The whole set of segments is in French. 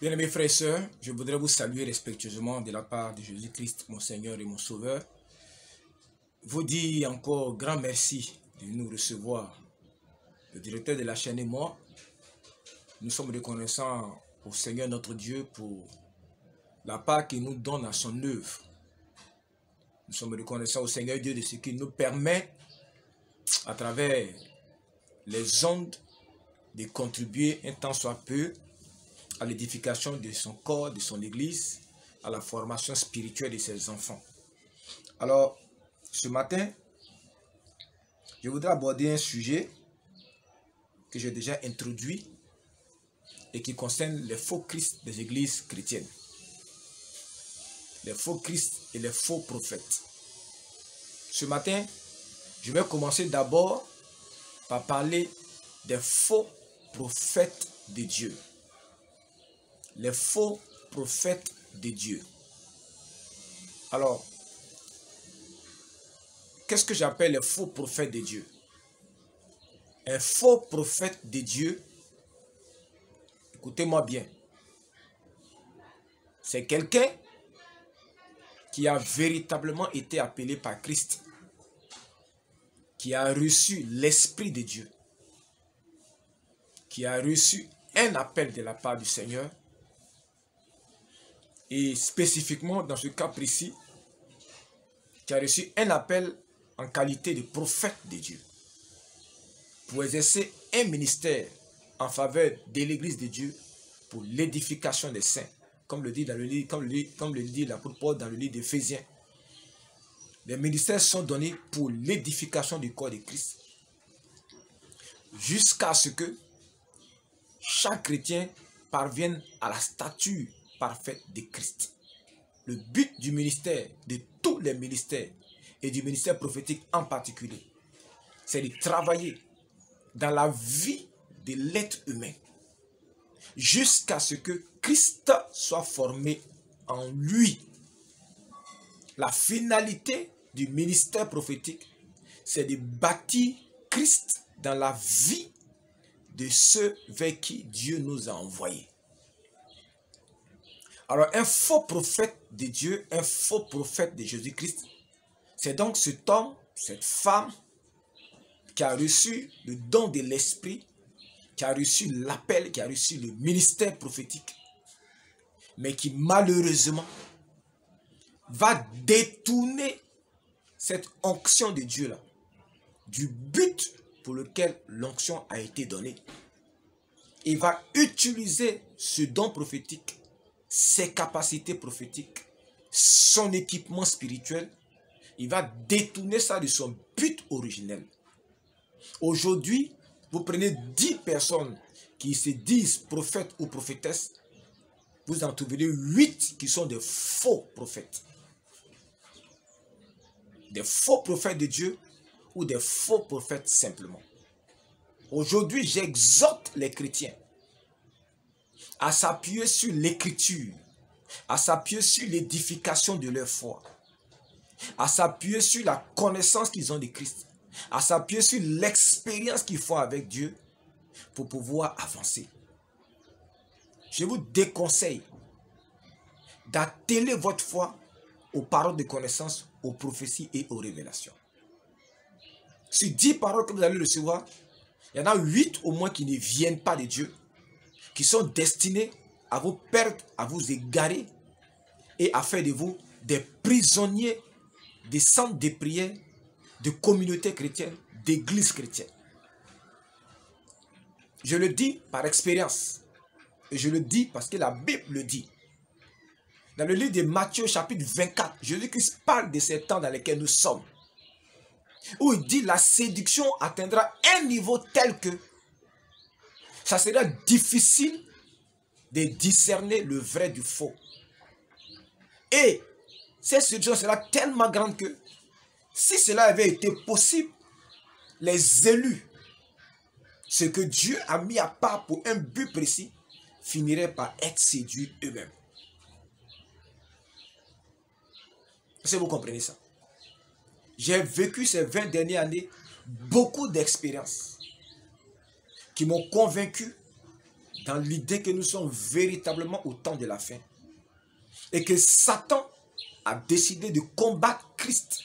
Bien-aimés frères et sœurs, je voudrais vous saluer respectueusement de la part de Jésus-Christ, mon Seigneur et mon Sauveur. Vous dire encore grand merci de nous recevoir. Le directeur de la chaîne et moi, nous sommes reconnaissants au Seigneur notre Dieu pour la part qu'il nous donne à son œuvre. Nous sommes reconnaissants au Seigneur Dieu de ce qu'il nous permet, à travers les ondes, de contribuer un temps soit peu à l'édification de son corps, de son église, à la formation spirituelle de ses enfants. Alors, ce matin, je voudrais aborder un sujet que j'ai déjà introduit et qui concerne les faux Christ des églises chrétiennes. Les faux Christ et les faux prophètes. Ce matin, je vais commencer d'abord par parler des faux prophètes de Dieu. Les faux prophètes de Dieu. Alors, qu'est-ce que j'appelle les faux prophètes de Dieu? Un faux prophète de Dieu, écoutez-moi bien, c'est quelqu'un qui a véritablement été appelé par Christ, qui a reçu l'Esprit de Dieu, qui a reçu un appel de la part du Seigneur, et spécifiquement dans ce cas précis, qui a reçu un appel en qualité de prophète de Dieu, pour exercer un ministère en faveur de l'Église de Dieu, pour l'édification des saints, comme le dit l'apôtre Paul dans le livre d'Éphésiens. Les ministères sont donnés pour l'édification du corps de Christ, jusqu'à ce que chaque chrétien parvienne à la stature parfaite de Christ. Le but du ministère, de tous les ministères, et du ministère prophétique en particulier, c'est de travailler dans la vie de l'être humain, jusqu'à ce que Christ soit formé en lui. La finalité du ministère prophétique, c'est de bâtir Christ dans la vie de ceux vers qui Dieu nous a envoyés. Alors, un faux prophète de Dieu, un faux prophète de Jésus-Christ, c'est donc cet homme, cette femme, qui a reçu le don de l'Esprit, qui a reçu l'appel, qui a reçu le ministère prophétique, mais qui malheureusement va détourner cette onction de Dieu-là, du but pour lequel l'onction a été donnée. Il va utiliser ce don prophétique, ses capacités prophétiques, son équipement spirituel. Il va détourner ça de son but originel. Aujourd'hui, vous prenez 10 personnes qui se disent prophètes ou prophétesses, vous en trouverez 8 qui sont des faux prophètes. Des faux prophètes de Dieu ou des faux prophètes simplement. Aujourd'hui, j'exhorte les chrétiens à s'appuyer sur l'écriture, à s'appuyer sur l'édification de leur foi, à s'appuyer sur la connaissance qu'ils ont de Christ, à s'appuyer sur l'expérience qu'ils font avec Dieu pour pouvoir avancer. Je vous déconseille d'atteler votre foi aux paroles de connaissance, aux prophéties et aux révélations. Sur 10 paroles que vous allez recevoir, il y en a 8 au moins qui ne viennent pas de Dieu, qui sont destinées à vous perdre, à vous égarer et à faire de vous des prisonniers des centres de prière, de communautés chrétiennes, d'églises chrétiennes. Je le dis par expérience. Et je le dis parce que la Bible le dit. Dans le livre de Matthieu chapitre 24, Jésus-Christ parle de ces temps dans lesquels nous sommes. Où il dit la séduction atteindra un niveau tel que ça sera difficile de discerner le vrai du faux. Et cette séduction sera tellement grande que si cela avait été possible, les élus, ce que Dieu a mis à part pour un but précis, finiraient par être séduits eux-mêmes. Est-ce que vous comprenez ça? J'ai vécu ces 20 dernières années beaucoup d'expériences qui m'ont convaincu dans l'idée que nous sommes véritablement au temps de la fin et que Satan a décidé de combattre Christ,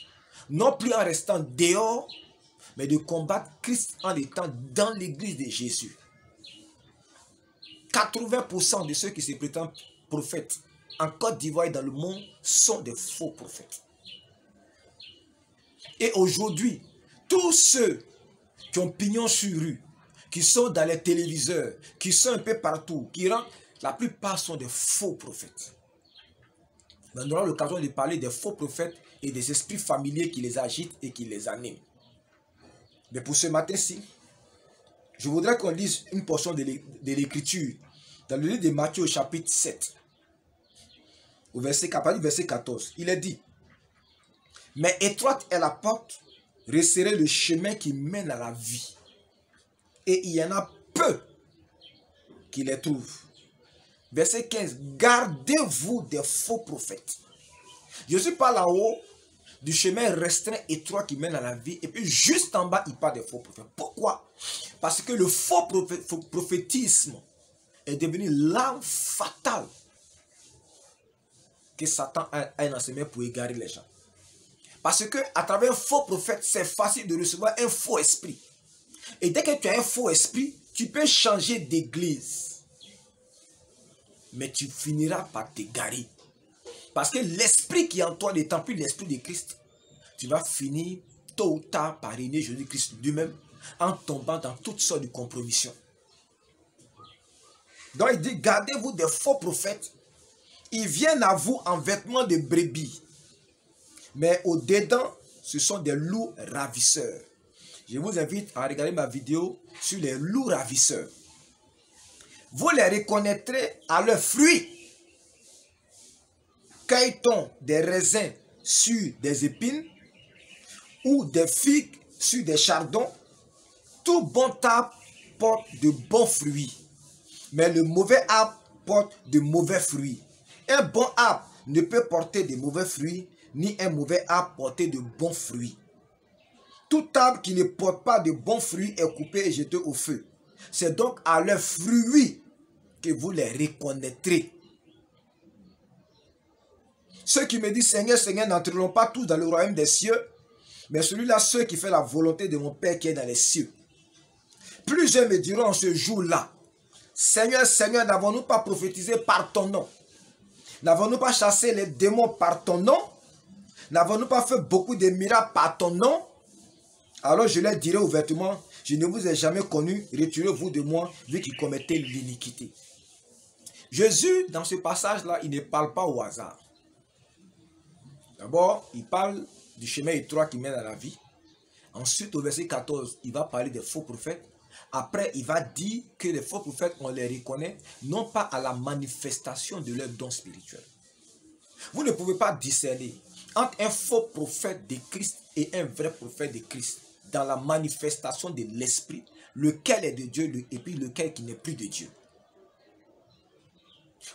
non plus en restant dehors, mais de combattre Christ en étant dans l'église de Jésus. 80% de ceux qui se prétendent prophètes en Côte d'Ivoire et dans le monde sont des faux prophètes. Et aujourd'hui, tous ceux qui ont pignon sur rue, qui sont dans les téléviseurs, qui sont un peu partout, qui rentrent, la plupart sont des faux prophètes. Mais on aura l'occasion de parler des faux prophètes et des esprits familiers qui les agitent et qui les animent. Mais pour ce matin-ci, je voudrais qu'on lise une portion de l'Écriture dans le livre de Matthieu au chapitre 7, au verset 14. Il est dit: mais étroite est la porte, resserrez le chemin qui mène à la vie, et il y en a peu qui les trouvent. Verset 15, gardez-vous des faux prophètes. Jésus parle là-haut du chemin restreint étroit qui mène à la vie, et puis juste en bas, il parle des faux prophètes. Pourquoi? Parce que le faux prophétisme est devenu l'arme fatale que Satan a dans ses mains pour égarer les gens. Parce que à travers un faux prophète, c'est facile de recevoir un faux esprit. Et dès que tu as un faux esprit, tu peux changer d'église. Mais tu finiras par t'égarer. Parce que l'esprit qui est en toi n'étant plus l'esprit de Christ, tu vas finir tôt ou tard par régner Jésus-Christ lui-même en tombant dans toutes sortes de compromissions. Donc il dit, gardez-vous des faux prophètes. Ils viennent à vous en vêtements de brebis, mais au-dedans, ce sont des loups ravisseurs. Je vous invite à regarder ma vidéo sur les loups ravisseurs. Vous les reconnaîtrez à leurs fruits. Cueille-t-on des raisins sur des épines ou des figues sur des chardons? Tout bon arbre porte de bons fruits, mais le mauvais arbre porte de mauvais fruits. Un bon arbre ne peut porter de mauvais fruits, ni un mauvais arbre porter de bons fruits. Tout arbre qui ne porte pas de bons fruits est coupé et jeté au feu. C'est donc à leurs fruits que vous les reconnaîtrez. Ceux qui me disent Seigneur, Seigneur, n'entreront pas tous dans le royaume des cieux, mais celui-là, ceux qui font la volonté de mon Père qui est dans les cieux. Plusieurs me diront en ce jour-là, Seigneur, Seigneur, n'avons-nous pas prophétisé par ton nom? N'avons-nous pas chassé les démons par ton nom? N'avons-nous pas fait beaucoup de miracles par ton nom? Alors je leur dirai ouvertement, je ne vous ai jamais connu, retirez-vous de moi, vu qu'ils commettaient l'iniquité. Jésus, dans ce passage-là, il ne parle pas au hasard. D'abord, il parle du chemin étroit qui mène à la vie. Ensuite, au verset 14, il va parler des faux prophètes. Après, il va dire que les faux prophètes, on les reconnaît, non pas à la manifestation de leurs dons spirituels. Vous ne pouvez pas discerner entre un faux prophète de Christ et un vrai prophète de Christ dans la manifestation de l'esprit, lequel est de Dieu et puis lequel qui n'est plus de Dieu.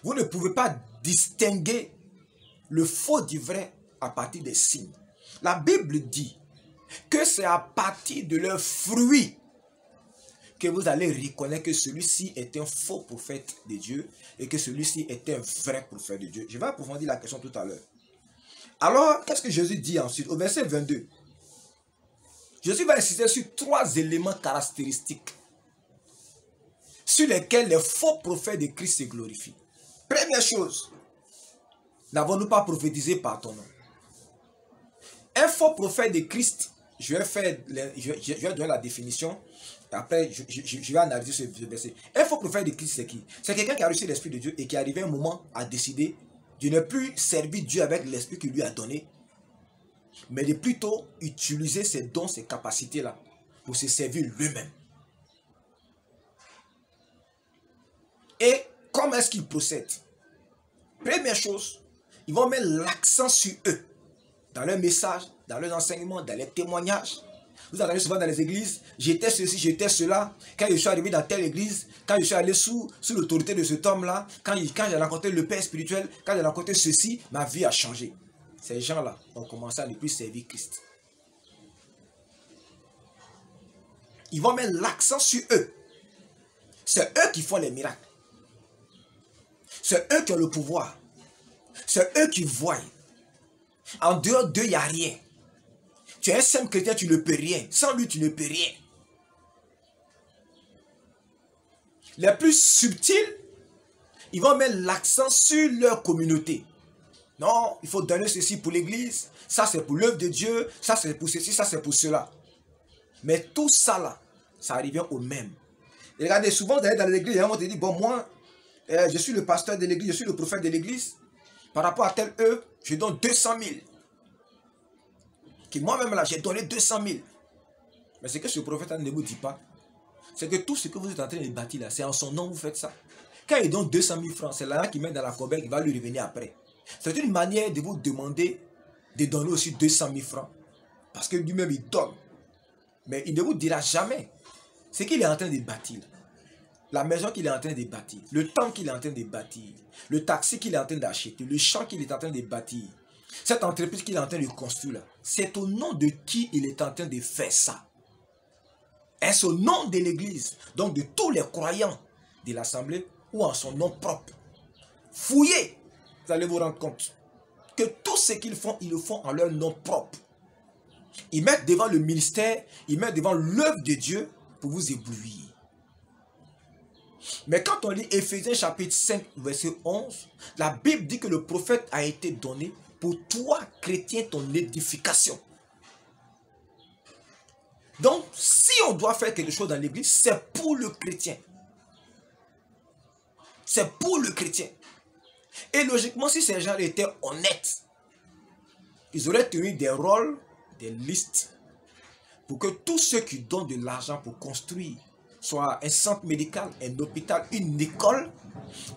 Vous ne pouvez pas distinguer le faux du vrai à partir des signes. La Bible dit que c'est à partir de leurs fruits que vous allez reconnaître que celui-ci est un faux prophète de Dieu et que celui-ci est un vrai prophète de Dieu. Je vais approfondir la question tout à l'heure. Alors, qu'est-ce que Jésus dit ensuite? Au verset 22, Jésus va insister sur 3 éléments caractéristiques sur lesquels les faux prophètes de Christ se glorifient. Première chose, n'avons-nous pas prophétisé par ton nom? Un faux prophète de Christ, je vais donner la définition, après je vais analyser ce verset. Un faux prophète de Christ, c'est qui? C'est quelqu'un qui a reçu l'Esprit de Dieu et qui est arrivé un moment à décider de ne plus servir Dieu avec l'Esprit qu'il lui a donné, mais de plutôt utiliser ses dons, ses capacités-là, pour se servir lui-même. Et comment est-ce qu'il procède? Première chose, ils vont mettre l'accent sur eux, dans leurs messages, dans leurs enseignements, dans les témoignages. Vous entendez souvent dans les églises, j'étais ceci, j'étais cela. Quand je suis arrivé dans telle église, quand je suis allé sous l'autorité de cet homme-là, quand j'ai rencontré le Père spirituel, quand j'ai rencontré ceci, ma vie a changé. Ces gens-là ont commencé à ne plus servir Christ. Ils vont mettre l'accent sur eux. C'est eux qui font les miracles. C'est eux qui ont le pouvoir. C'est eux qui voient. En dehors d'eux, il n'y a rien. Tu es un simple chrétien, tu ne peux rien. Sans lui, tu ne peux rien. Les plus subtils, ils vont mettre l'accent sur leur communauté. Non, il faut donner ceci pour l'église. Ça, c'est pour l'œuvre de Dieu. Ça, c'est pour ceci, ça, c'est pour cela. Mais tout ça, là, ça revient au même. Et regardez, souvent, vous allez dans l'église, et on te dit, bon, moi, je suis le pasteur de l'église, je suis le prophète de l'église. Par rapport à tel œuvre, je donne 200 000. Que moi-même, là, j'ai donné 200 000. Mais ce que ce prophète ne vous dit pas, c'est que tout ce que vous êtes en train de bâtir là, c'est en son nom que vous faites ça. Quand il donne 200 000 francs, c'est là qui met dans la corbeille qui va lui revenir après. C'est une manière de vous demander de donner aussi 200 000 francs. Parce que lui-même, il donne. Mais il ne vous dira jamais ce qu'il est en train de bâtir. La maison qu'il est en train de bâtir, le temple qu'il est en train de bâtir, le taxi qu'il est en train d'acheter, le champ qu'il est en train de bâtir, cette entreprise qu'il est en train de construire là, c'est au nom de qui il est en train de faire ça. Est-ce au nom de l'église, donc de tous les croyants de l'assemblée, ou en son nom propre? Fouillez, vous allez vous rendre compte que tout ce qu'ils font, ils le font en leur nom propre. Ils mettent devant le ministère, ils mettent devant l'œuvre de Dieu pour vous éblouir. Mais quand on lit Éphésiens chapitre 5, verset 11, la Bible dit que le prophète a été donné pour toi, chrétien, ton édification. Donc, si on doit faire quelque chose dans l'église, c'est pour le chrétien. C'est pour le chrétien. Et logiquement, si ces gens étaient honnêtes, ils auraient tenu des rôles, des listes, pour que tous ceux qui donnent de l'argent pour construire, soit un centre médical, un hôpital, une école,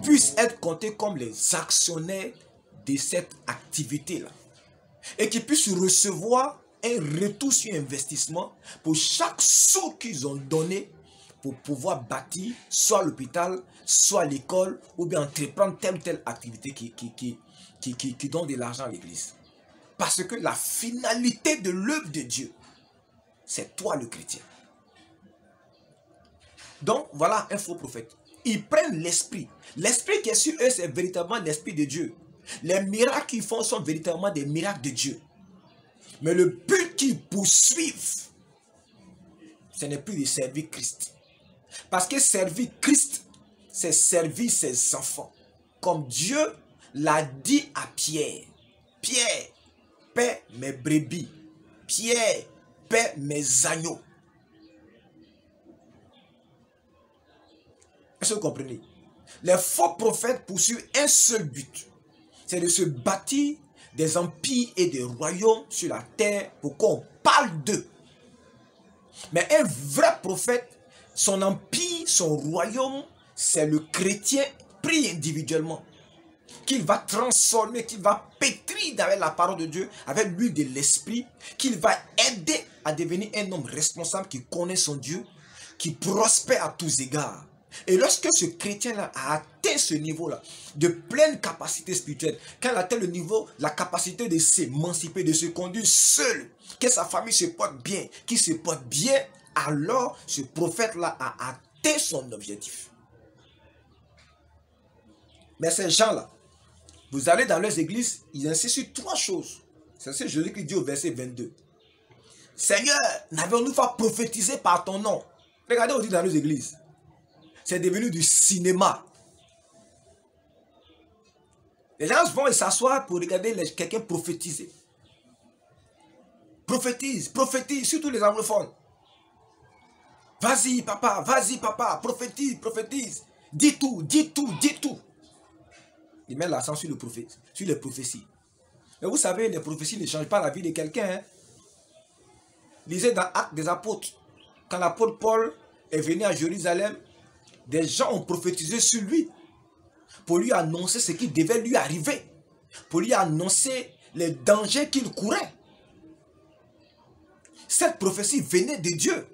puissent être comptés comme les actionnaires de cette activité-là. Et qu'ils puissent recevoir un retour sur investissement pour chaque sou qu'ils ont donné pour pouvoir bâtir soit l'hôpital, soit l'école, ou bien entreprendre telle ou telle activité qui donne de l'argent à l'église. Parce que la finalité de l'œuvre de Dieu, c'est toi le chrétien. Donc, voilà un faux prophète. Ils prennent l'esprit. L'esprit qui est sur eux, c'est véritablement l'esprit de Dieu. Les miracles qu'ils font sont véritablement des miracles de Dieu. Mais le but qu'ils poursuivent, ce n'est plus de servir Christ. Parce que servir Christ, c'est servir ses enfants. Comme Dieu l'a dit à Pierre. Pierre, paie mes brebis. Pierre, paie mes agneaux. Est-ce que vous comprenez? Les faux prophètes poursuivent un seul but. C'est de se bâtir des empires et des royaumes sur la terre pour qu'on parle d'eux. Mais un vrai prophète, son empire, son royaume, c'est le chrétien pris individuellement. Qu'il va transformer, qu'il va pétrir avec la parole de Dieu, avec l'huile de l'esprit, qu'il va aider à devenir un homme responsable qui connaît son Dieu, qui prospère à tous égards. Et lorsque ce chrétien-là a atteint ce niveau-là, de pleine capacité spirituelle, quand il a atteint le niveau, la capacité de s'émanciper, de se conduire seul, que sa famille se porte bien, qu'il se porte bien, alors ce prophète-là a atteint son objectif. Mais ces gens-là, vous allez dans leurs églises, ils insistent sur trois choses. C'est ce que Jésus qui dit au verset 22. Seigneur, n'avons-nous pas prophétisé par ton nom? Regardez aujourd'hui dans nos églises. C'est devenu du cinéma. Les gens vont s'asseoir pour regarder quelqu'un prophétiser. Prophétise, prophétise, surtout les anglophones. Vas-y papa, prophétise, prophétise. Dis tout, dis tout, dis tout. Ils mettent l'accent sur les prophéties. Mais vous savez, les prophéties ne changent pas la vie de quelqu'un. Hein? Lisez dans Actes des Apôtres. Quand l'apôtre Paul est venu à Jérusalem, des gens ont prophétisé sur lui pour lui annoncer ce qui devait lui arriver, pour lui annoncer les dangers qu'il courait. Cette prophétie venait de Dieu.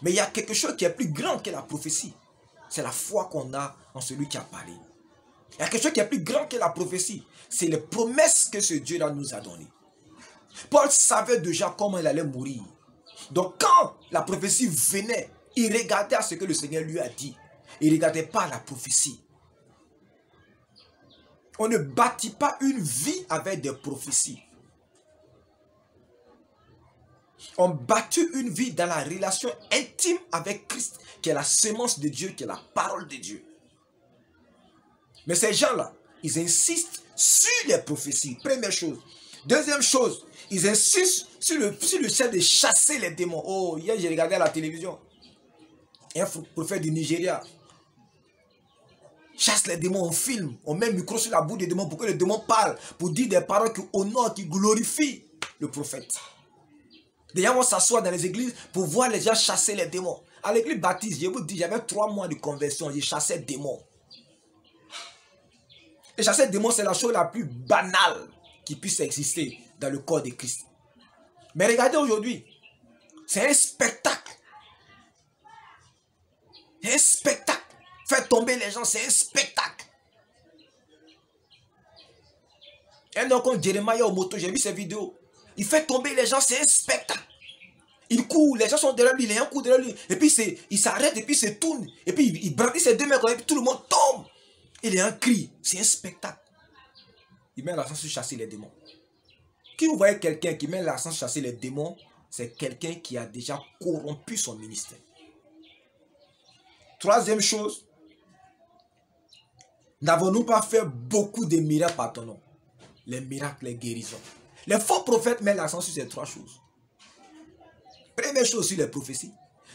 Mais il y a quelque chose qui est plus grand que la prophétie. C'est la foi qu'on a en celui qui a parlé. Il y a quelque chose qui est plus grand que la prophétie. C'est les promesses que ce Dieu-là nous a données. Paul savait déjà comment il allait mourir. Donc quand la prophétie venait, il regardait à ce que le Seigneur lui a dit. Il ne regardait pas la prophétie. On ne bâtit pas une vie avec des prophéties. On bâtit une vie dans la relation intime avec Christ, qui est la sémence de Dieu, qui est la parole de Dieu. Mais ces gens-là, ils insistent sur les prophéties, première chose. Deuxième chose, ils insistent sur le fait de chasser les démons. Oh, hier j'ai regardé à la télévision, un prophète du Nigeria chasse les démons, on filme, on met le micro sur la bouche des démons pour que les démons parlent, pour dire des paroles qui honorent, qui glorifient le prophète. Des gens vont s'asseoir dans les églises pour voir les gens chasser les démons. À l'église baptiste, je vous dis, j'avais 3 mois de conversion, j'ai chassé des démons. Et chasser des démons, c'est la chose la plus banale qui puisse exister dans le corps de Christ. Mais regardez aujourd'hui, c'est un spectacle. C'est un spectacle. Faire tomber les gens, c'est un spectacle. Un homme comme Jeremiah au moto, j'ai vu ces vidéos. Il fait tomber les gens, c'est un spectacle. Il court, les gens sont derrière lui, il y a un coup derrière lui. Et puis il s'arrête, et puis il se tourne. Et puis il brandit ses 2 mains, et puis tout le monde tombe. Il y a un cri, c'est un spectacle. Il met l'accent sur chasser les démons. Qui vous voyez quelqu'un qui met l'accent sur chasser les démons, c'est quelqu'un qui a déjà corrompu son ministère. Troisième chose, n'avons-nous pas fait beaucoup de miracles par ton nom? Les miracles, les guérisons. Les faux prophètes mettent l'accent sur ces 3 choses. Première chose sur les prophéties.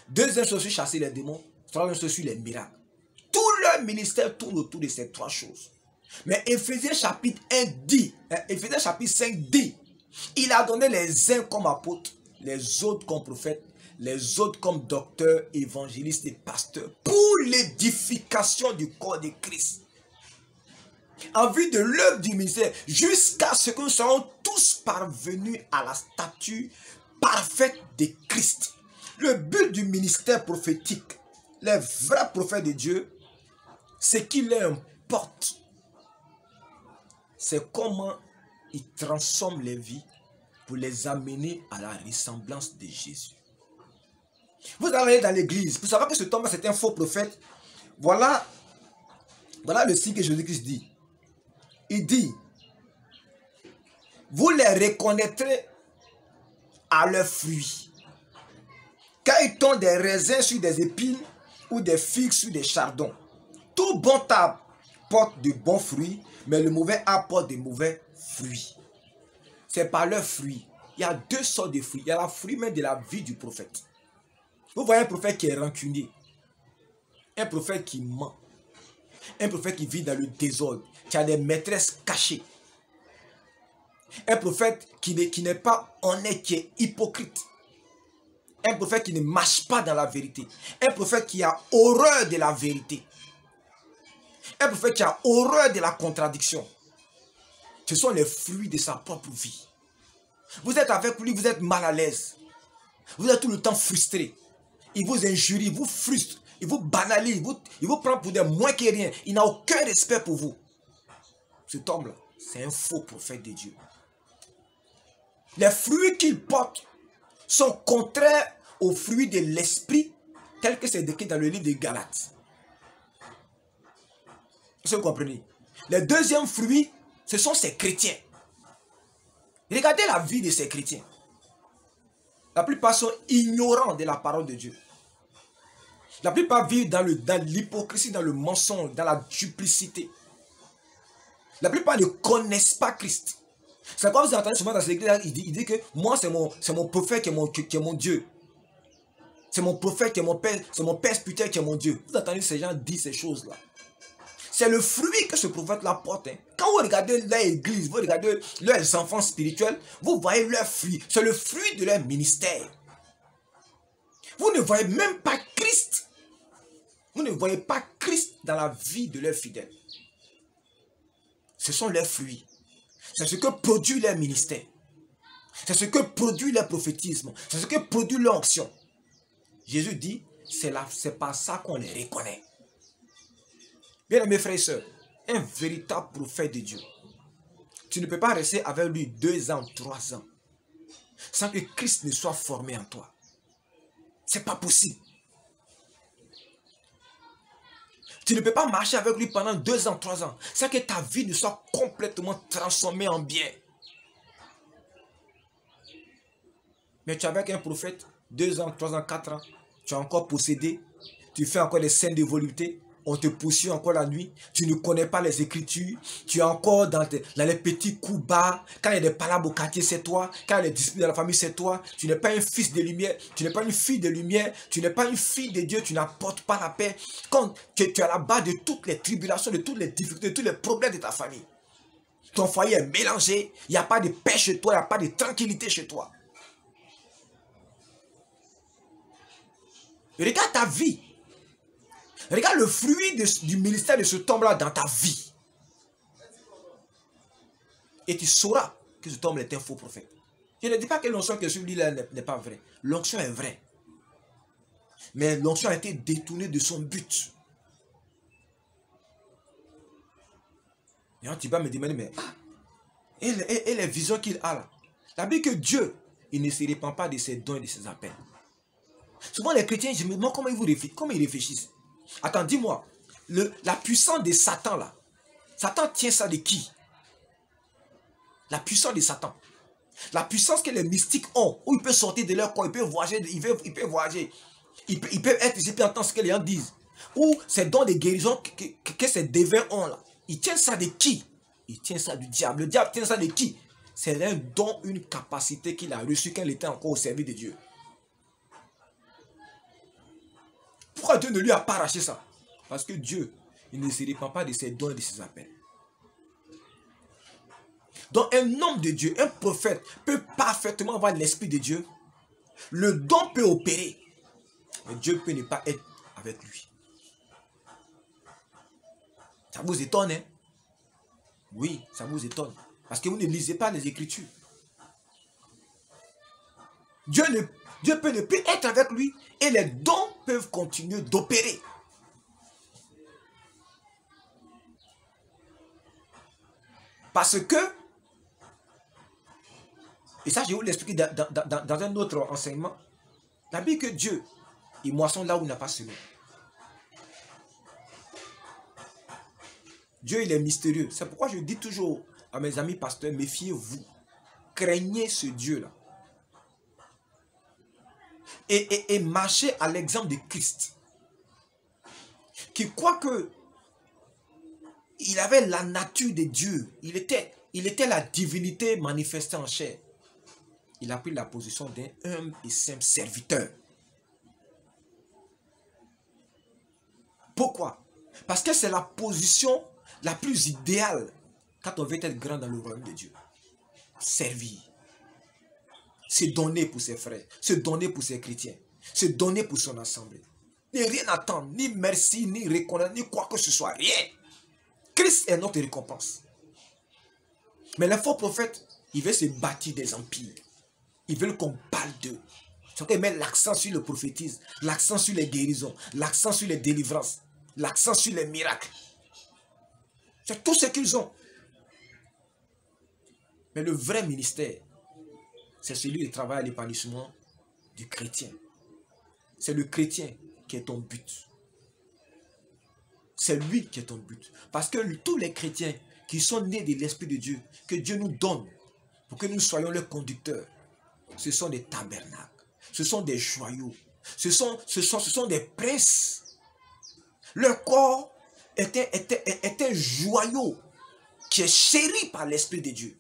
Deuxième chose sur chasser les démons. Troisième chose sur les miracles. Tout leur ministère tourne autour de ces 3 choses. Mais Éphésiens chapitre 1 dit, Éphésiens chapitre 5 dit, il a donné les uns comme apôtres, les autres comme prophètes, les autres comme docteurs, évangélistes et pasteurs, pour l'édification du corps de Christ. En vue de l'œuvre du ministère, jusqu'à ce que nous soyons tous parvenus à la stature parfaite de Christ. Le but du ministère prophétique, les vrais prophètes de Dieu, ce qui leur importe, c'est comment ils transforment les vies pour les amener à la ressemblance de Jésus. Vous allez dans l'église, vous savez que cet homme c'est un faux prophète. Voilà le signe que Jésus-Christ dit. Il dit, vous les reconnaîtrez à leurs fruits. Car ils tondent des raisins sur des épines ou des figues sur des chardons. Tout bon arbre porte de bons fruits, mais le mauvais arbre porte de mauvais fruits. C'est par leurs fruits. Il y a 2 sortes de fruits. Il y a la fruit même de la vie du prophète. Vous voyez un prophète qui est rancunier, un prophète qui ment, un prophète qui vit dans le désordre, qui a des maîtresses cachées, un prophète qui n'est pas honnête, qui est hypocrite, un prophète qui ne marche pas dans la vérité, un prophète qui a horreur de la vérité, un prophète qui a horreur de la contradiction. Ce sont les fruits de sa propre vie. Vous êtes avec lui, vous êtes mal à l'aise, vous êtes tout le temps frustré. Il vous injurie, il vous frustre, il vous banalise, il vous prend pour des moins que rien. Il n'a aucun respect pour vous. Cet homme-là, c'est un faux prophète de Dieu. Les fruits qu'il porte sont contraires aux fruits de l'esprit, tel que c'est décrit dans le livre de Galates. Vous comprenez? Les deuxièmes fruits, ce sont ces chrétiens. Regardez la vie de ces chrétiens. La plupart sont ignorants de la parole de Dieu. La plupart vivent dans l'hypocrisie, dans le mensonge, dans la duplicité. La plupart ne connaissent pas Christ. C'est comme vous entendez souvent dans cette église, il dit que moi c'est mon prophète qui est mon Dieu. C'est mon prophète qui est mon père, c'est mon père spirituel qui est mon Dieu. Vous entendez ces gens dire ces choses-là. C'est le fruit que ce prophète-là porte. Quand vous regardez leur église, vous regardez leurs enfants spirituels, vous voyez leur fruit. C'est le fruit de leur ministère. Vous ne voyez même pas Christ. Vous ne voyez pas Christ dans la vie de leurs fidèles. Ce sont leurs fruits. C'est ce que produit leur ministère. C'est ce que produit leur prophétisme. C'est ce que produit leur action. Jésus dit, c'est par ça qu'on les reconnaît. Bien aimés frères et sœurs, un véritable prophète de Dieu, tu ne peux pas rester avec lui 2 ans, 3 ans, sans que Christ ne soit formé en toi. C'est pas possible. Tu ne peux pas marcher avec lui pendant 2 ans, 3 ans. C'est que ta vie ne soit complètement transformée en bien. Mais tu es avec un prophète, 2 ans, 3 ans, 4 ans. Tu es encore possédé. Tu fais encore des scènes de volupté. On te poursuit encore la nuit. Tu ne connais pas les Écritures. Tu es encore dans les petits coups bas. Quand il y a des palabres au quartier, c'est toi. Quand il y a des disputes dans la famille, c'est toi. Tu n'es pas un fils de lumière. Tu n'es pas une fille de lumière. Tu n'es pas une fille de Dieu. Tu n'apportes pas la paix. Quand tu es à la base de toutes les tribulations, de toutes les difficultés, de tous les problèmes de ta famille. Ton foyer est mélangé. Il n'y a pas de paix chez toi. Il n'y a pas de tranquillité chez toi. Regarde ta vie. Regarde le fruit du ministère de cet homme-là dans ta vie. Et tu sauras que cet homme est un faux prophète. Je ne dis pas que l'onction que celui-là n'est pas vrai. L'onction est vraie. Mais l'onction a été détournée de son but. Et tu vas me demander, mais et les visions qu'il a là. La Bible que Dieu, il ne se répand pas de ses dons et de ses appels. Souvent les chrétiens, je me demande comment ils réfléchissent. Attends, dis-moi, la puissance de Satan là, Satan tient ça de qui? La puissance de Satan. La puissance que les mystiques ont, où ils peuvent sortir de leur corps, ils peuvent voyager, ils peuvent être ici et entendre ce que les gens disent. Ou ces dons de guérison que ces dévins ont là. Ils tiennent ça de qui? Ils tiennent ça du diable. Le diable tient ça de qui? C'est un don, une capacité qu'il a reçue quand il était encore au service de Dieu. Pourquoi Dieu ne lui a pas arraché ça? Parce que Dieu, il ne se répand pas de ses dons et de ses appels. Donc un homme de Dieu, un prophète, peut parfaitement avoir l'esprit de Dieu. Le don peut opérer. Mais Dieu peut ne pas être avec lui. Ça vous étonne, hein? Oui, ça vous étonne. Parce que vous ne lisez pas les Écritures. Dieu peut ne plus être avec lui et les dons peuvent continuer d'opérer. Parce que, et ça je vais vous l'expliquer dans un autre enseignement, la Bible que Dieu, il moissonne là où il n'a pas semé. Dieu, il est mystérieux. C'est pourquoi je dis toujours à mes amis pasteurs, méfiez-vous. Craignez ce Dieu-là. Et marchez à l'exemple de Christ. Qui croit que il avait la nature de Dieu. Il était la divinité manifestée en chair. Il a pris la position d'un humble et simple serviteur. Pourquoi? Parce que c'est la position la plus idéale quand on veut être grand dans le royaume de Dieu. Servir. Se donner pour ses frères. Se donner pour ses chrétiens. Se donner pour son assemblée. Ne rien attendre. Ni merci, ni reconnaître, ni quoi que ce soit. Rien. Christ est notre récompense. Mais les faux prophètes, ils veulent se bâtir des empires. Ils veulent qu'on parle d'eux. Ils mettent l'accent sur le prophétisme, l'accent sur les guérisons, l'accent sur les délivrances, l'accent sur les miracles. C'est tout ce qu'ils ont. Mais le vrai ministère, c'est celui du travail à l'épanouissement du chrétien. C'est le chrétien qui est ton but. C'est lui qui est ton but. Parce que tous les chrétiens qui sont nés de l'Esprit de Dieu, que Dieu nous donne pour que nous soyons leurs conducteurs, ce sont des tabernacles, ce sont des joyaux, ce sont des princes. Leur corps est un joyau qui est chéri par l'Esprit de Dieu.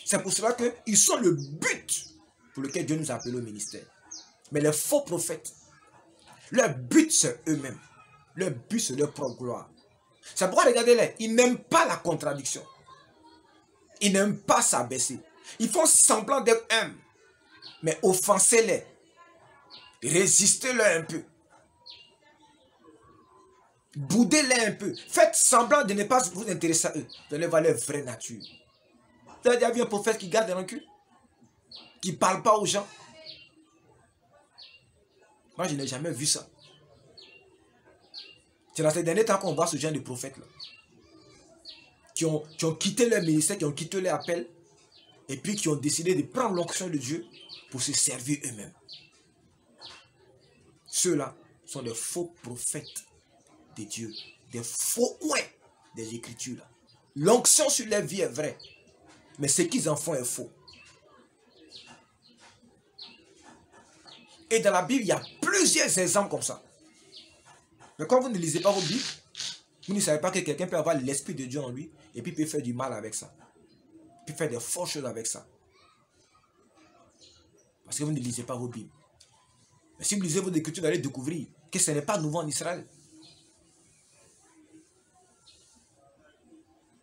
C'est pour cela qu'ils sont le but pour lequel Dieu nous a appelés au ministère. Mais les faux prophètes, leur but c'est eux-mêmes. Leur but c'est leur propre gloire. C'est pourquoi regardez-les, ils n'aiment pas la contradiction. Ils n'aiment pas s'abaisser. Ils font semblant d'être humbles. Mais offensez-les. Résistez-leur un peu. Boudez-les un peu. Faites semblant de ne pas vous intéresser à eux. Vous allez voir leur vraie nature. Vous avez déjà vu un prophète qui garde des rancunes? Qui ne parle pas aux gens? Moi, je n'ai jamais vu ça. C'est dans ces derniers temps qu'on voit ce genre de prophètes-là. Qui ont quitté leur ministère, qui ont quitté leur appel, et puis qui ont décidé de prendre l'onction de Dieu pour se servir eux-mêmes. Ceux-là sont des faux prophètes. de Dieu, des faux oins des Écritures. L'onction sur leur vie est vraie, mais ce qu'ils en font est faux. Et dans la Bible, il y a plusieurs exemples comme ça. Mais quand vous ne lisez pas vos Bibles, vous ne savez pas que quelqu'un peut avoir l'Esprit de Dieu en lui et puis peut faire du mal avec ça. Peut faire des fausses choses avec ça. Parce que vous ne lisez pas vos Bibles. Mais si vous lisez vos Écritures, vous allez découvrir que ce n'est pas nouveau en Israël.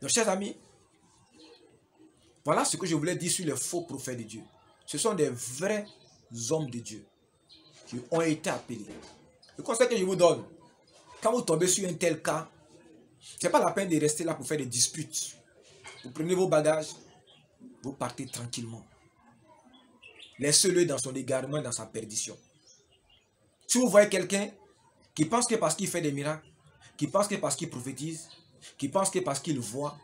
Donc, chers amis, voilà ce que je voulais dire sur les faux prophètes de Dieu. Ce sont des vrais hommes de Dieu qui ont été appelés. Le conseil que je vous donne, quand vous tombez sur un tel cas, ce n'est pas la peine de rester là pour faire des disputes. Vous prenez vos bagages, vous partez tranquillement. Laissez-le dans son égarement, dans sa perdition. Si vous voyez quelqu'un qui pense que parce qu'il fait des miracles, qui pense que parce qu'il prophétise, qui pense que parce qu'il voit,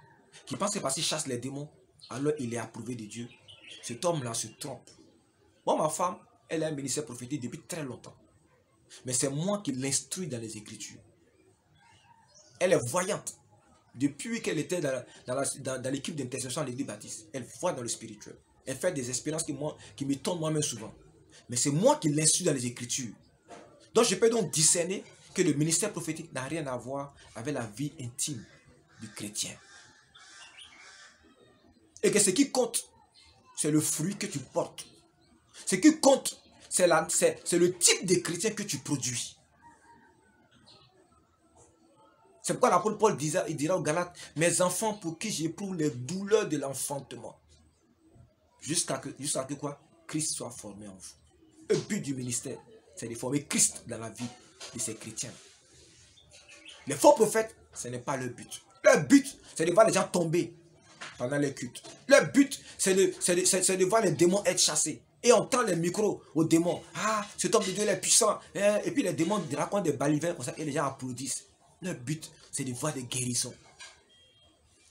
qui pense que parce qu'il chasse les démons, alors il est approuvé de Dieu. Cet homme-là se trompe. Moi, ma femme, elle a un ministère prophétique depuis très longtemps. Mais c'est moi qui l'instruis dans les Écritures. Elle est voyante. Depuis qu'elle était dans l'équipe d'intercession à l'Église baptiste, elle voit dans le spirituel. Elle fait des expériences qui me tombent moi-même souvent. Mais c'est moi qui l'instruis dans les Écritures. Donc je peux donc discerner que le ministère prophétique n'a rien à voir avec la vie intime du chrétien. Et que ce qui compte, c'est le fruit que tu portes. Ce qui compte, c'est le type de chrétien que tu produis. C'est pourquoi l'apôtre Paul dira aux Galates, mes enfants pour qui j'éprouve les douleurs de l'enfantement. Jusqu'à que quoi? Christ soit formé en vous. Le but du ministère, c'est de former Christ dans la vie de ces chrétiens. Les faux prophètes, ce n'est pas leur but. Leur but, c'est de voir les gens tomber pendant les cultes. Leur but, c'est de voir les démons être chassés. Et on tend les micros aux démons. Ah, cet homme de Dieu il est puissant. Et puis les démons racontent des balivernes comme ça et les gens applaudissent. Leur but, c'est de voir des guérisons.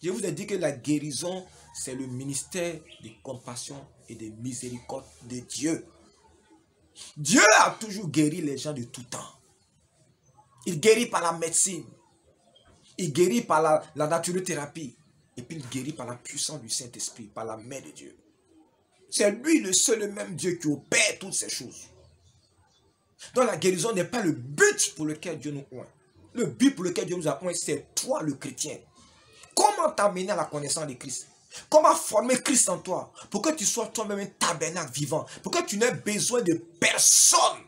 Je vous ai dit que la guérison, c'est le ministère de compassion et de miséricorde de Dieu. Dieu a toujours guéri les gens de tout temps. Il guérit par la médecine. Il guérit par la naturothérapie. Et puis il guérit par la puissance du Saint-Esprit, par la main de Dieu. C'est lui le seul et même Dieu qui opère toutes ces choses. Donc la guérison n'est pas le but pour lequel Dieu nous oint. Le but pour lequel Dieu nous a oint, c'est toi le chrétien. Comment t'amener à la connaissance de Christ? Comment former Christ en toi? Pour que tu sois toi-même un tabernacle vivant. Pour que tu n'aies besoin de personne.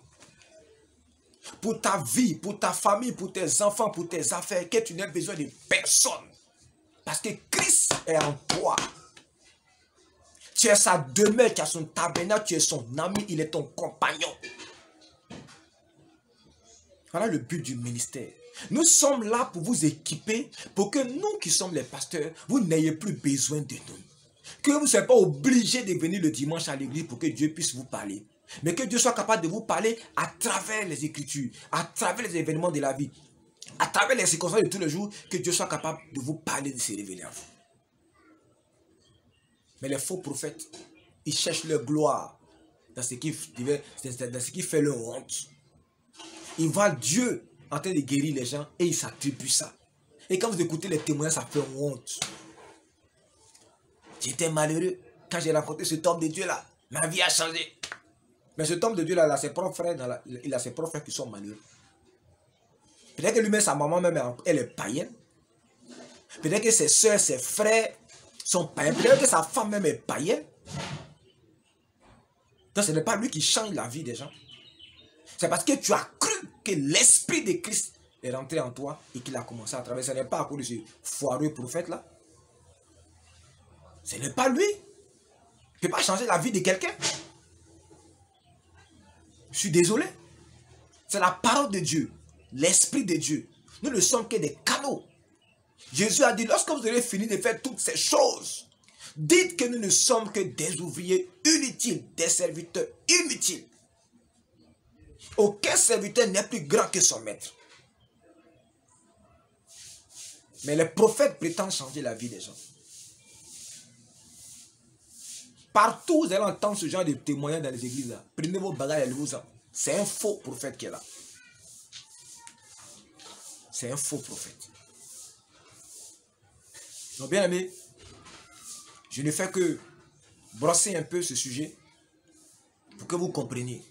Pour ta vie, pour ta famille, pour tes enfants, pour tes affaires. Que tu n'aies besoin de personne. Parce que Christ est en toi. Tu es sa demeure, tu es son tabernacle, tu es son ami, il est ton compagnon. Voilà le but du ministère. Nous sommes là pour vous équiper, pour que nous qui sommes les pasteurs, vous n'ayez plus besoin de nous. Que vous ne soyez pas obligés de venir le dimanche à l'église pour que Dieu puisse vous parler. Mais que Dieu soit capable de vous parler à travers les Écritures, à travers les événements de la vie, à travers les circonstances de tous les jours, que Dieu soit capable de vous parler, de se révéler à vous. Mais les faux prophètes, ils cherchent leur gloire dans ce qui fait leur honte. Ils voient Dieu en train de guérir les gens et ils s'attribuent ça. Et quand vous écoutez les témoignages, ça fait honte. J'étais malheureux quand j'ai rencontré cet homme de Dieu là. Ma vie a changé. Mais cet homme de Dieu là, il a ses propres frères, il a ses propres frères qui sont malheureux. Peut-être que lui-même, sa maman même, elle est païenne. Peut-être que ses soeurs, ses frères sont païens. Peut-être que sa femme même est païenne. Donc ce n'est pas lui qui change la vie des gens. C'est parce que tu as cru que l'esprit de Christ est rentré en toi et qu'il a commencé à travailler. Ce n'est pas à cause de ce foireux prophète là. Ce n'est pas lui. Il ne peut pas changer la vie de quelqu'un. Je suis désolé. C'est la parole de Dieu. L'esprit de Dieu. Nous ne sommes que des canaux. Jésus a dit, lorsque vous aurez fini de faire toutes ces choses, dites que nous ne sommes que des ouvriers inutiles, des serviteurs inutiles. Aucun serviteur n'est plus grand que son maître. Mais les prophètes prétendent changer la vie des gens. Partout, vous allez entendre ce genre de témoignages dans les églises là. Prenez vos bagages et allez-vous-en. C'est un faux prophète qui est là. c'est un faux prophète. Donc bien aimé, je ne fais que brosser un peu ce sujet pour que vous compreniez.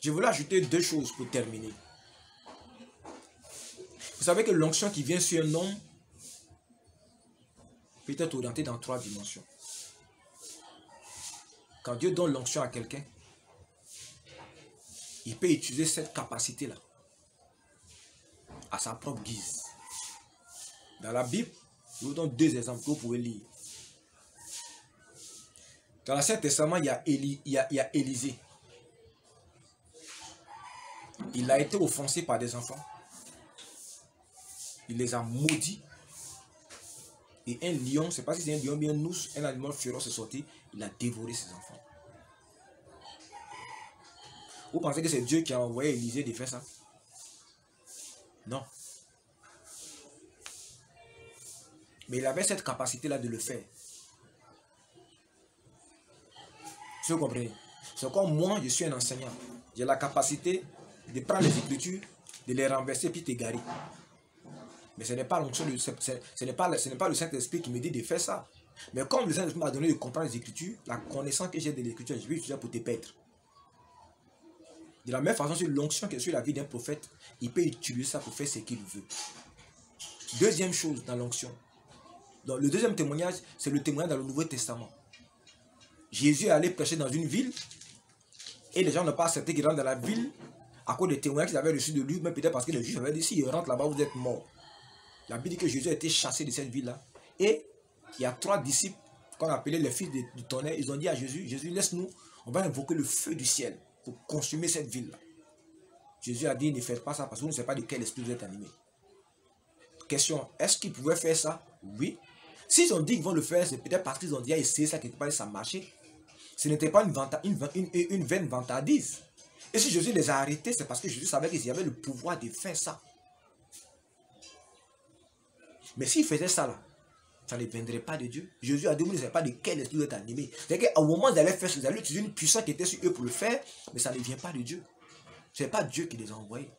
Je voulais ajouter deux choses pour terminer. Vous savez que l'onction qui vient sur un homme peut être orientée dans 3 dimensions. Quand Dieu donne l'onction à quelqu'un, il peut utiliser cette capacité-là à sa propre guise. Dans la Bible, je vous donne 2 exemples que vous pouvez lire. Dans l'Ancien Testament, il y a Élisée. Il a été offensé par des enfants. Il les a maudits. Et un lion, je ne sais pas si c'est un lion bien un ours, un animal féroce est sorti, il a dévoré ses enfants. Vous pensez que c'est Dieu qui a envoyé Élisée de faire ça? Non. Mais il avait cette capacité-là de le faire. Si vous comprenez? C'est comme moi, je suis un enseignant. J'ai la capacité de prendre les Écritures, de les renverser puis t'égarer. Mais ce n'est pas l'onction, ce n'est pas le Saint-Esprit qui me dit de faire ça. Mais comme le Saint-Esprit m'a donné de comprendre les Écritures, la connaissance que j'ai de l'Écriture, je vais utiliser pour te perdre. De la même façon, sur l'onction qui est sur la vie d'un prophète, il peut utiliser ça pour faire ce qu'il veut. Deuxième chose dans l'onction. Donc, le deuxième témoignage, c'est le témoignage dans le Nouveau Testament. Jésus est allé prêcher dans une ville et les gens n'ont pas accepté qu'il rentre dans la ville à cause des témoignages qu'ils avaient reçus de lui, mais peut-être parce que les Juifs avaient dit, s'il rentre là-bas, vous êtes mort. La Bible dit que Jésus a été chassé de cette ville-là. Et il y a 3 disciples qu'on appelait les fils du tonnerre. Ils ont dit à Jésus, Jésus, laisse-nous, on va invoquer le feu du ciel pour consumer cette ville-là. Jésus a dit, ne faites pas ça parce que vous ne savez pas de quel esprit vous êtes animé. Question, est-ce qu'ils pouvaient faire ça? Oui. S'ils ont dit qu'ils vont le faire, c'est peut-être parce qu'ils ont déjà essayé ça, quelque part, ça marchait. Ce n'était pas une vaine vantardise. Et si Jésus les a arrêtés, c'est parce que Jésus savait qu'ils avaient le pouvoir de faire ça. Mais s'ils faisaient ça là, ça ne viendrait pas de Dieu. Jésus a dit, vous ne savez pas de quel esprit vous êtes animé. C'est-à-dire qu'au moment où ils allaient faire ça, ils allaient utiliser une puissance qui était sur eux pour le faire, mais ça ne vient pas de Dieu. Ce n'est pas Dieu qui les a envoyés.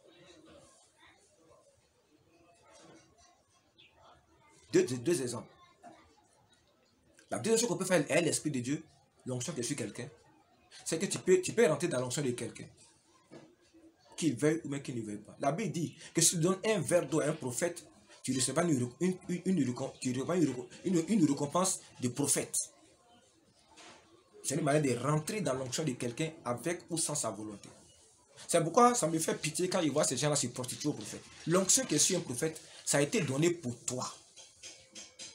Deux exemples. La deuxième chose qu'on peut faire est l'esprit de Dieu, l'onction qui est sur quelqu'un. C'est que tu peux rentrer dans l'onction de quelqu'un. Qu'il veuille ou même qu'il ne veuille pas. La Bible dit que si tu donnes un verre d'eau à un prophète, tu recevras une récompense de prophète. C'est une manière de rentrer dans l'onction de quelqu'un avec ou sans sa volonté. C'est pourquoi ça me fait pitié quand je vois ces gens-là se prostituer au prophète. L'onction qui est sur un prophète, ça a été donné pour toi.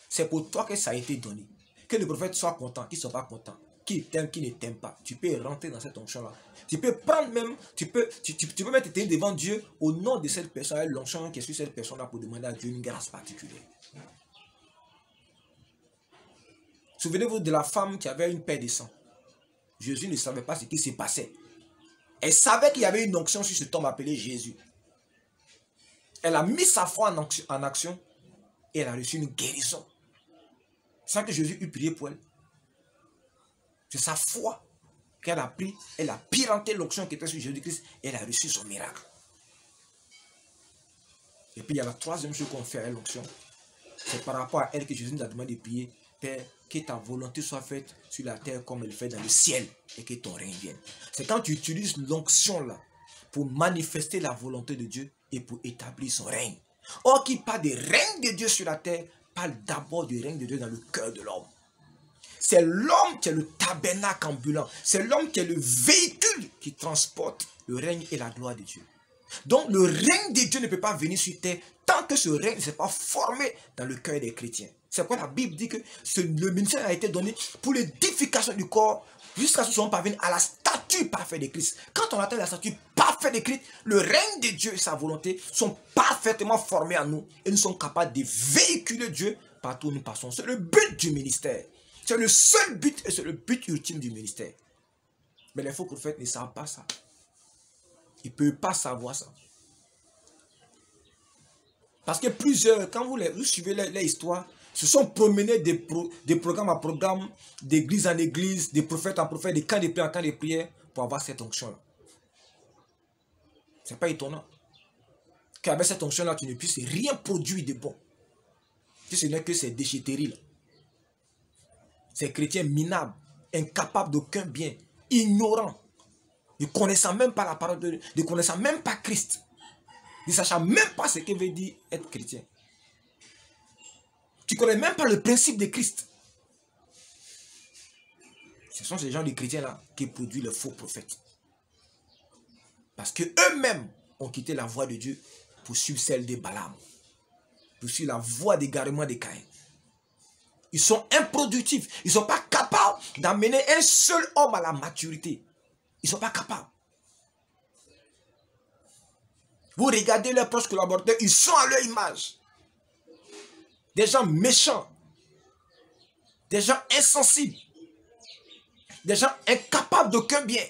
C'est pour toi que ça a été donné. Que le prophète soit content, qu'il ne soit pas content, qu'il t'aime, qu'il ne t'aime pas. Tu peux rentrer dans cette onction-là. Tu peux prendre même, tu peux mettre tes devant Dieu au nom de cette personne, l'onction qui est sur cette personne-là pour demander à Dieu une grâce particulière. Souvenez-vous de la femme qui avait une paix de sang. Jésus ne savait pas ce qui se passait. Elle savait qu'il y avait une onction sur cet homme appelé Jésus. Elle a mis sa foi en action et elle a reçu une guérison. Sans que Jésus eût prié pour elle. C'est sa foi qu'elle a pris, elle a piranté l'onction qui était sur Jésus-Christ et elle a reçu son miracle. Et puis il y a la troisième chose qu'on fait avec l'onction. C'est par rapport à elle que Jésus nous a demandé de prier. Père, que ta volonté soit faite sur la terre comme elle fait dans le ciel et que ton règne vienne. C'est quand tu utilises l'onction là pour manifester la volonté de Dieu et pour établir son règne. Or qui parle du règne de Dieu sur la terre, parle d'abord du règne de Dieu dans le cœur de l'homme. C'est l'homme qui est le tabernacle ambulant. C'est l'homme qui est le véhicule qui transporte le règne et la gloire de Dieu. Donc le règne de Dieu ne peut pas venir sur terre tant que ce règne ne s'est pas formé dans le cœur des chrétiens. C'est pourquoi la Bible dit que le ministère a été donné pour l'édification du corps jusqu'à ce que nous soyons parvenus à la statue parfaite de Christ. Quand on atteint la statue parfaite de Christ, le règne de Dieu et sa volonté sont parfaitement formés en nous et nous sommes capables de véhiculer Dieu partout où nous passons. C'est le but du ministère. C'est le seul but et c'est le but ultime du ministère. Mais les faux prophètes ne savent pas ça. Ils ne peuvent pas savoir ça. Parce que plusieurs, quand vous suivez les histoires, se sont promenés de programme en programme, d'église en église, de prophète en prophète, de camp de prière en camp de prière, pour avoir cette onction-là. Ce n'est pas étonnant. qu'avec cette onction-là, tu ne puisses rien produire de bon. Si ce n'est que ces déchetteries-là. Ces chrétiens minables, incapables d'aucun bien, ignorants, ne connaissant même pas la parole de Dieu, ne connaissant même pas Christ, ne sachant même pas ce que veut dire être chrétien. Tu ne connais même pas le principe de Christ. Ce sont ces gens de chrétiens-là qui produisent les faux prophètes. Parce qu'eux-mêmes ont quitté la voie de Dieu pour suivre celle de Balaam, pour suivre la voie d'égarement de Caïn. Ils sont improductifs. Ils ne sont pas capables d'amener un seul homme à la maturité. Ils ne sont pas capables. Vous regardez leurs proches collaborateurs, ils sont à leur image. Des gens méchants. Des gens insensibles. Des gens incapables d'aucun bien.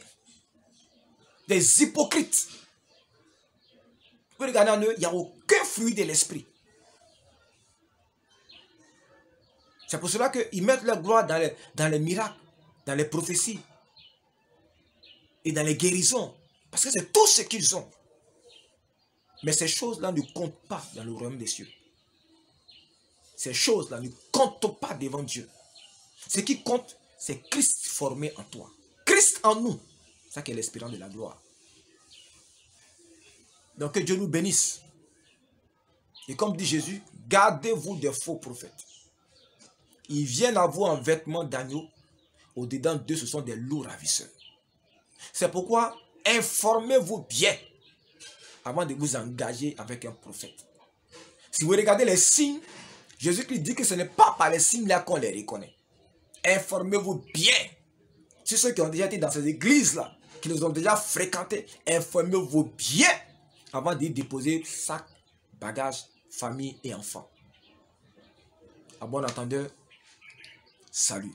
Des hypocrites. Vous regardez en eux, il n'y a aucun fruit de l'esprit. C'est pour cela qu'ils mettent leur gloire dans les miracles, dans les prophéties et dans les guérisons. Parce que c'est tout ce qu'ils ont. Mais ces choses-là ne comptent pas dans le royaume des cieux. Ces choses-là ne comptent pas devant Dieu. Ce qui compte, c'est Christ formé en toi. Christ en nous. C'est ça qui est l'espérance de la gloire. Donc que Dieu nous bénisse. Et comme dit Jésus, gardez-vous des faux prophètes. Ils viennent à vous en vêtements d'agneau. Au-dedans d'eux, ce sont des loups ravisseurs. C'est pourquoi informez-vous bien avant de vous engager avec un prophète. Si vous regardez les signes, Jésus-Christ dit que ce n'est pas par les signes là qu'on les reconnaît. Informez-vous bien. Si ceux qui ont déjà été dans ces églises-là, qui nous ont déjà fréquentés, informez-vous bien avant d'y déposer sac, bagages, famille et enfants. À bon entendeur, salut.